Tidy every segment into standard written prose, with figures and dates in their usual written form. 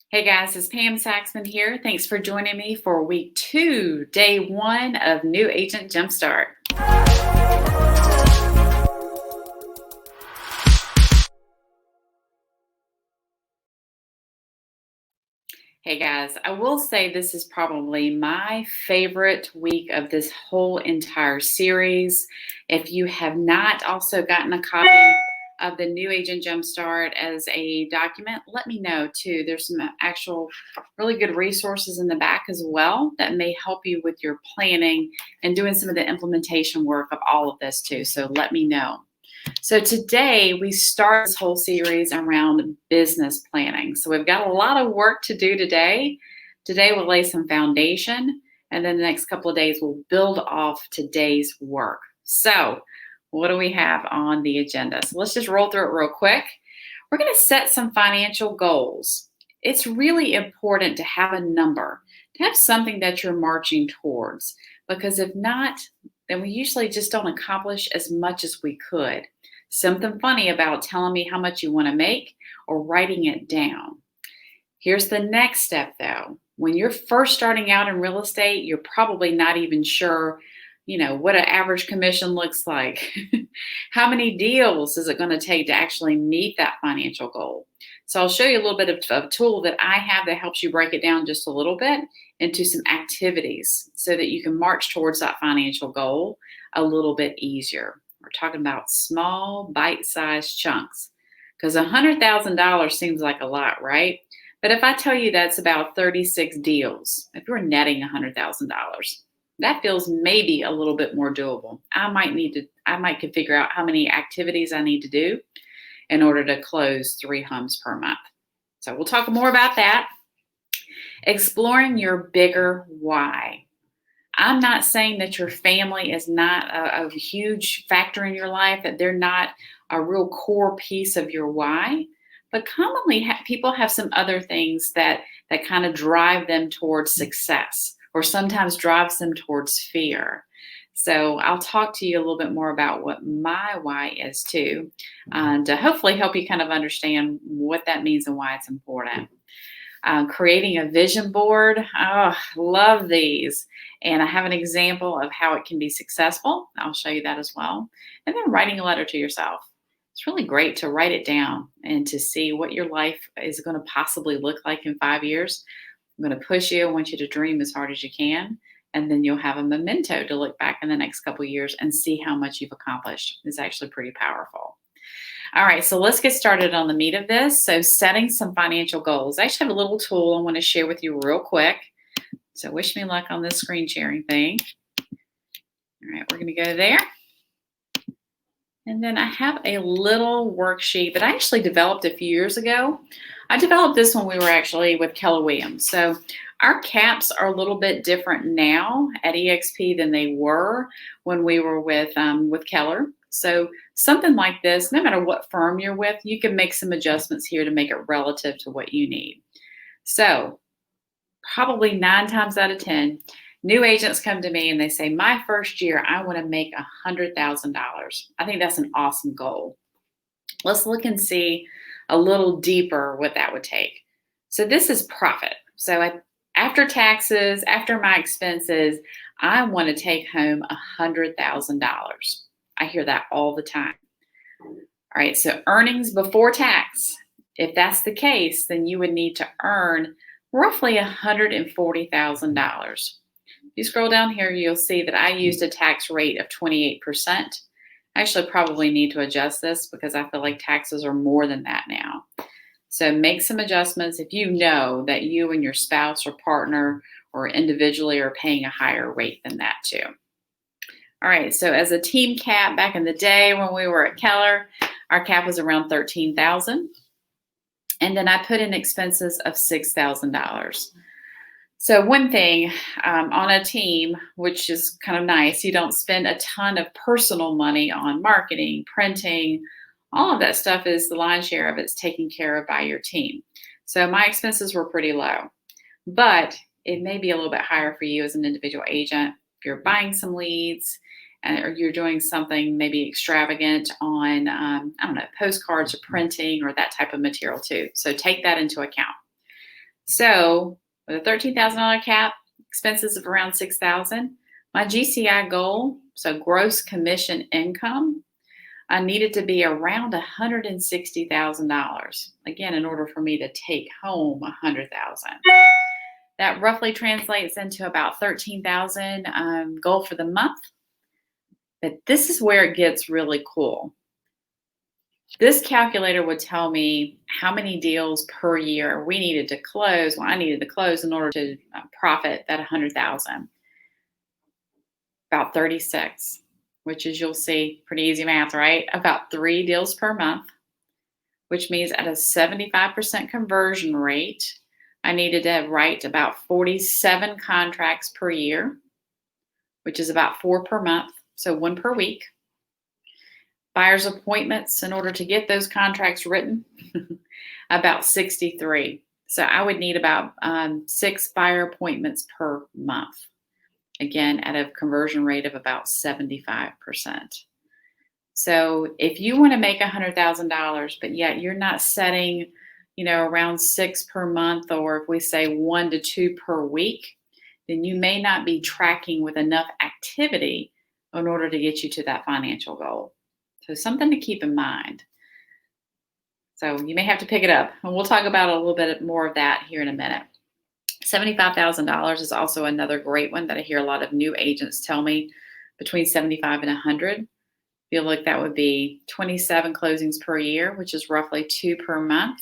Hey guys, it's Pam Saxman here. Thanks for joining me for week 2, day 1 of New Agent Jumpstart. Hey guys, I will say this is probably my favorite week of this whole entire series. If you have not also gotten a copy of the New Agent Jumpstart as a document, let me know too. There's some actual really good resources in the back as well that may help you with your planning and doing some of the implementation work of all of this too. So let me know. So today we start this whole series around business planning. So we've got a lot of work to do today. Today we'll lay some foundation, and then the next couple of days we'll build off today's work. So what do we have on the agenda? So let's just roll through it real quick. We're going to set some financial goals. It's really important to have a number, to have something that you're marching towards, because if not, then we usually just don't accomplish as much as we could. Something funny about telling me how much you want to make or writing it down. Here's the next step though. When you're first starting out in real estate, you're probably not even sure, what an average commission looks like. How many deals is it going to take to actually meet that financial goal? So I'll show you a little bit of a tool that I have that helps you break it down just a little bit into some activities so that you can march towards that financial goal a little bit easier. We're talking about small, bite-sized chunks because $100,000 seems like a lot, right? But if I tell you that's about 36 deals, if you're netting $100,000, that feels maybe a little bit more doable. I might could figure out how many activities I need to do in order to close 3 homes per month. So we'll talk more about that. Exploring your bigger why. I'm not saying that your family is not a huge factor in your life, that they're not a real core piece of your why, but commonly people have some other things that kind of drive them towards success or sometimes drives them towards fear. So I'll talk to you a little bit more about what my why is too, to hopefully help you kind of understand what that means and why it's important. Creating a vision board. Oh, love these. And I have an example of how it can be successful. I'll show you that as well. And then writing a letter to yourself. It's really great to write it down and to see what your life is going to possibly look like in 5 years. I'm going to push you. I want you to dream as hard as you can. And then you'll have a memento to look back in the next couple of years and see how much you've accomplished. It's actually pretty powerful. All right, so let's get started on the meat of this. So setting some financial goals. I actually have a little tool I want to share with you real quick. So wish me luck on this screen sharing thing. All right, we're going to go there. And then I have a little worksheet that I actually developed a few years ago. I developed this when we were actually with Keller Williams. So our caps are a little bit different now at EXP than they were when we were with Keller. So something like this, no matter what firm you're with, you can make some adjustments here to make it relative to what you need. So probably 9 times out of 10, new agents come to me and they say, my first year, I want to make $100,000. I think that's an awesome goal. Let's look and see a little deeper what that would take. So this is profit. So after taxes, after my expenses, I want to take home $100,000. I hear that all the time. All right, so earnings before tax. If that's the case, then you would need to earn roughly $140,000. If you scroll down here, you'll see that I used a tax rate of 28%. I actually probably need to adjust this because I feel like taxes are more than that now. So make some adjustments if you know that you and your spouse or partner or individually are paying a higher rate than that too. All right, so as a team cap back in the day when we were at Keller, our cap was around $13,000. And then I put in expenses of $6,000. So one thing on a team, which is kind of nice, you don't spend a ton of personal money on marketing, printing, all of that stuff is the lion's share of it's taken care of by your team. So my expenses were pretty low, but it may be a little bit higher for you as an individual agent. If you're buying some leads or you're doing something maybe extravagant on, postcards or printing or that type of material too. So take that into account. So with a $13,000 cap, expenses of around $6,000, my GCI goal, so gross commission income, I needed to be around $160,000. Again, in order for me to take home $100,000. That roughly translates into about $13,000 goal for the month. But this is where it gets really cool. This calculator would tell me how many deals per year we needed to close. Well, I needed to close in order to profit that 100,000. About 36, which is, you'll see, pretty easy math, right? About 3 deals per month, which means at a 75% conversion rate, I needed to write about 47 contracts per year, which is about 4 per month, so 1 per week. Buyer's appointments in order to get those contracts written, about 63. So I would need about 6 buyer appointments per month. Again, at a conversion rate of about 75%. So if you want to make $100,000, but yet you're not setting, around 6 per month, or if we say 1 to 2 per week, then you may not be tracking with enough activity in order to get you to that financial goal. So something to keep in mind. So you may have to pick it up, and we'll talk about a little bit more of that here in a minute. $75,000 is also another great one that I hear a lot of new agents tell me, between 75 and 100. Feel like that would be 27 closings per year, which is roughly 2 per month.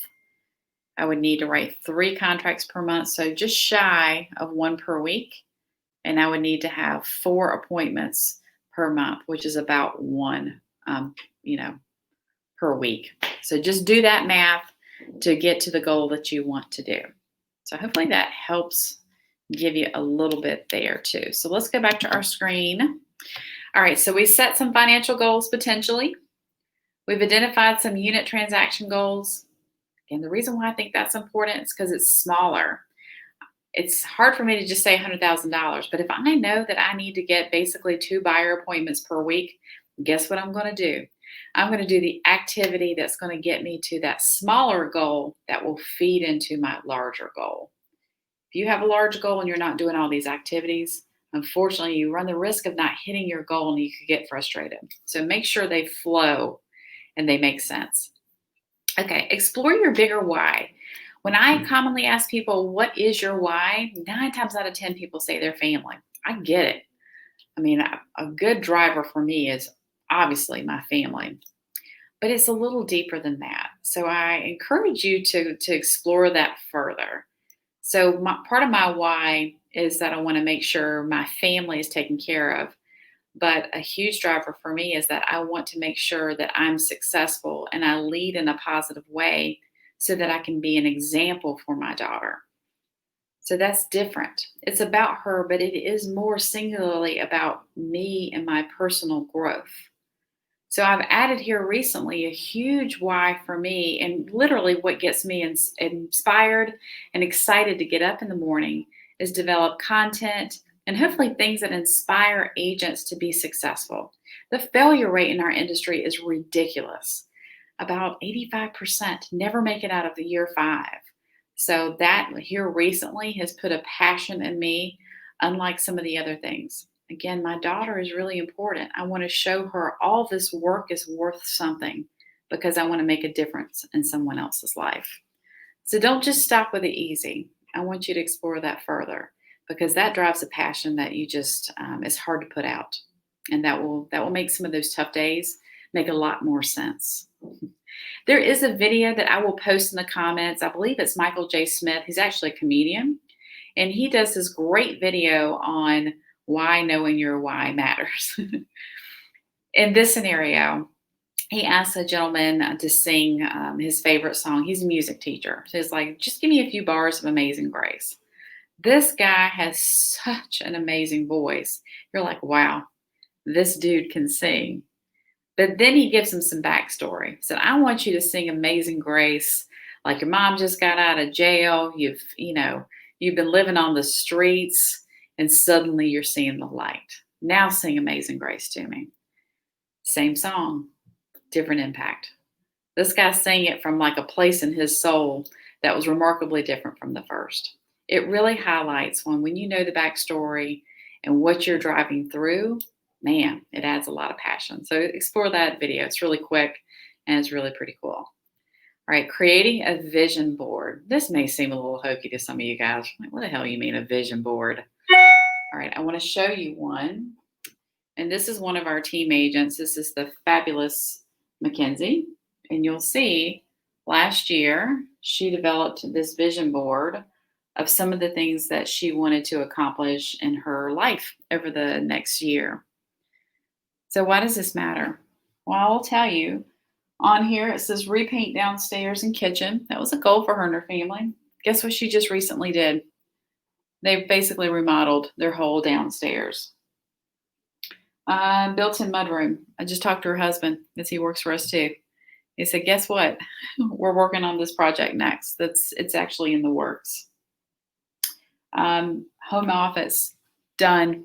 I would need to write 3 contracts per month, so just shy of 1 per week. And I would need to have 4 appointments per month, which is about 1, per week. So just do that math to get to the goal that you want to do. So hopefully that helps give you a little bit there too. So let's go back to our screen. All right, so we set some financial goals potentially. We've identified some unit transaction goals. And the reason why I think that's important is because it's smaller. It's hard for me to just say $100,000, but if I know that I need to get basically 2 buyer appointments per week, guess what I'm going to do? I'm going to do the activity that's going to get me to that smaller goal that will feed into my larger goal. If you have a large goal and you're not doing all these activities, unfortunately, you run the risk of not hitting your goal and you could get frustrated. So make sure they flow and they make sense. Okay, explore your bigger why. When I commonly ask people, what is your why? 9 times out of 10 people say their family. I get it. I mean, a good driver for me is obviously my family, but it's a little deeper than that. So I encourage you to explore that further. So part of my why is that I want to make sure my family is taken care of. But a huge driver for me is that I want to make sure that I'm successful and I lead in a positive way so that I can be an example for my daughter. So that's different. It's about her, but it is more singularly about me and my personal growth. So I've added here recently a huge why for me, and literally what gets me inspired and excited to get up in the morning is develop content and hopefully things that inspire agents to be successful. The failure rate in our industry is ridiculous. About 85% never make it out of the year 5. So that here recently has put a passion in me, unlike some of the other things. Again, my daughter is really important. I want to show her all this work is worth something because I want to make a difference in someone else's life. So don't just stop with the easy. I want you to explore that further because that drives a passion that you just is hard to put out, and that will make some of those tough days make a lot more sense. There is a video that I will post in the comments. I believe it's Michael J. Smith. He's actually a comedian, and he does this great video on why knowing your why matters. In this scenario, he asks a gentleman to sing his favorite song. He's a music teacher. So he's like, just give me a few bars of Amazing Grace. This guy has such an amazing voice. You're like, wow, this dude can sing. But then he gives him some backstory. So I want you to sing Amazing Grace like your mom just got out of jail. You've been living on the streets and suddenly you're seeing the light. Now sing Amazing Grace to me. Same song, different impact. This guy's saying it from like a place in his soul that was remarkably different from the first. It really highlights when you know the backstory and what you're driving through, man, it adds a lot of passion. So explore that video. It's really quick and it's really pretty cool. All right, creating a vision board. This may seem a little hokey to some of you guys. Like, what the hell you mean a vision board? All right, I want to show you one. And this is one of our team agents. This is the fabulous Mackenzie. And you'll see last year she developed this vision board of some of the things that she wanted to accomplish in her life over the next year. So why does this matter? Well, I'll tell you. On here it says repaint downstairs and kitchen. That was a goal for her and her family. Guess what she just recently did? They basically remodeled their whole downstairs. Built-in mudroom. I just talked to her husband because he works for us too. He said, guess what? We're working on this project next. It's actually in the works. Home office, done.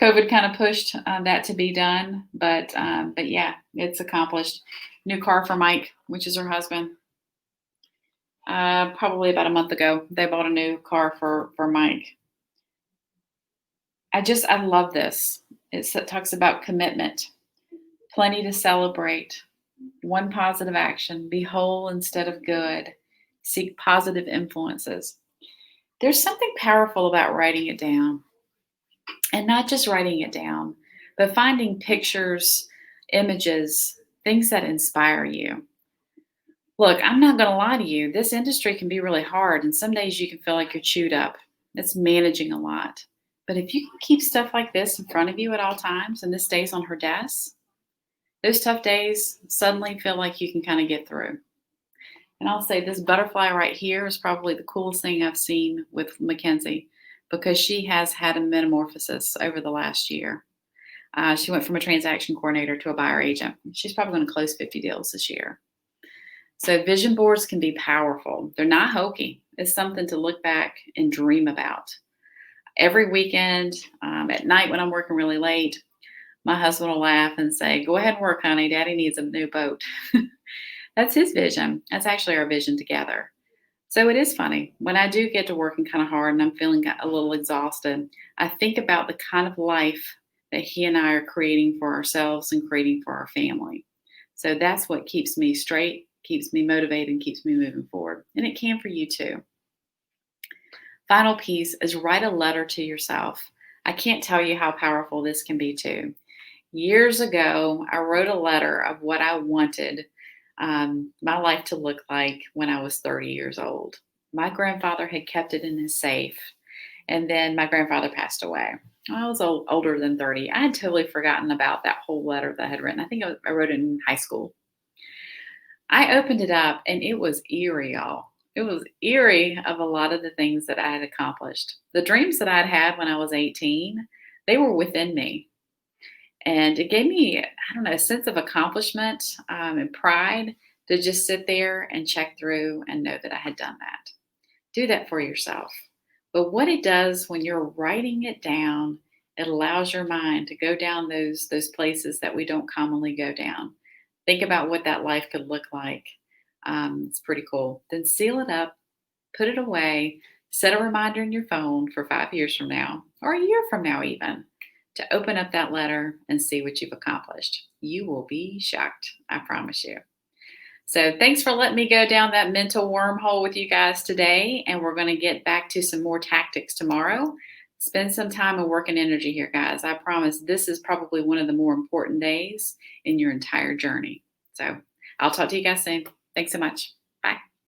COVID kind of pushed that to be done, but yeah, it's accomplished. New car for Mike, which is her husband. Probably about a month ago, they bought a new car for Mike. I love this. It talks about commitment, plenty to celebrate, one positive action, be whole instead of good, seek positive influences. There's something powerful about writing it down, and not just writing it down, but finding pictures, images, things that inspire you. Look, I'm not going to lie to you. This industry can be really hard, and some days you can feel like you're chewed up. It's managing a lot. But if you can keep stuff like this in front of you at all times, and this stays on her desk, those tough days suddenly feel like you can kind of get through. And I'll say this butterfly right here is probably the coolest thing I've seen with Mackenzie, because she has had a metamorphosis over the last year. She went from a transaction coordinator to a buyer agent. She's probably going to close 50 deals this year. So vision boards can be powerful. They're not hokey. It's something to look back and dream about. Every weekend, at night when I'm working really late, my husband will laugh and say, go ahead and work, honey. Daddy needs a new boat. That's his vision. That's actually our vision together. So it is funny. When I do get to working kind of hard and I'm feeling a little exhausted, I think about the kind of life that he and I are creating for ourselves and creating for our family. So that's what keeps me straight, keeps me motivated, and keeps me moving forward. And it can for you too. Final piece is write a letter to yourself. I can't tell you how powerful this can be too. Years ago, I wrote a letter of what I wanted my life to look like when I was 30 years old. My grandfather had kept it in his safe, and then my grandfather passed away. I was older than 30. I had totally forgotten about that whole letter that I had written. I think I wrote it in high school. I opened it up, and it was eerie, y'all. It was eerie of a lot of the things that I had accomplished. The dreams that I'd had when I was 18, they were within me. And it gave me, I don't know, a sense of accomplishment and pride to just sit there and check through and know that I had done that. Do that for yourself. But what it does when you're writing it down, it allows your mind to go down those places that we don't commonly go down. Think about what that life could look like. It's pretty cool. Then seal it up, put it away, set a reminder in your phone for 5 years from now, or a year from now even, to open up that letter and see what you've accomplished. You will be shocked, I promise you. So thanks for letting me go down that mental wormhole with you guys today, and we're going to get back to some more tactics tomorrow. Spend some time and work and energy here, guys. I promise this is probably one of the more important days in your entire journey. So I'll talk to you guys soon. Thanks so much.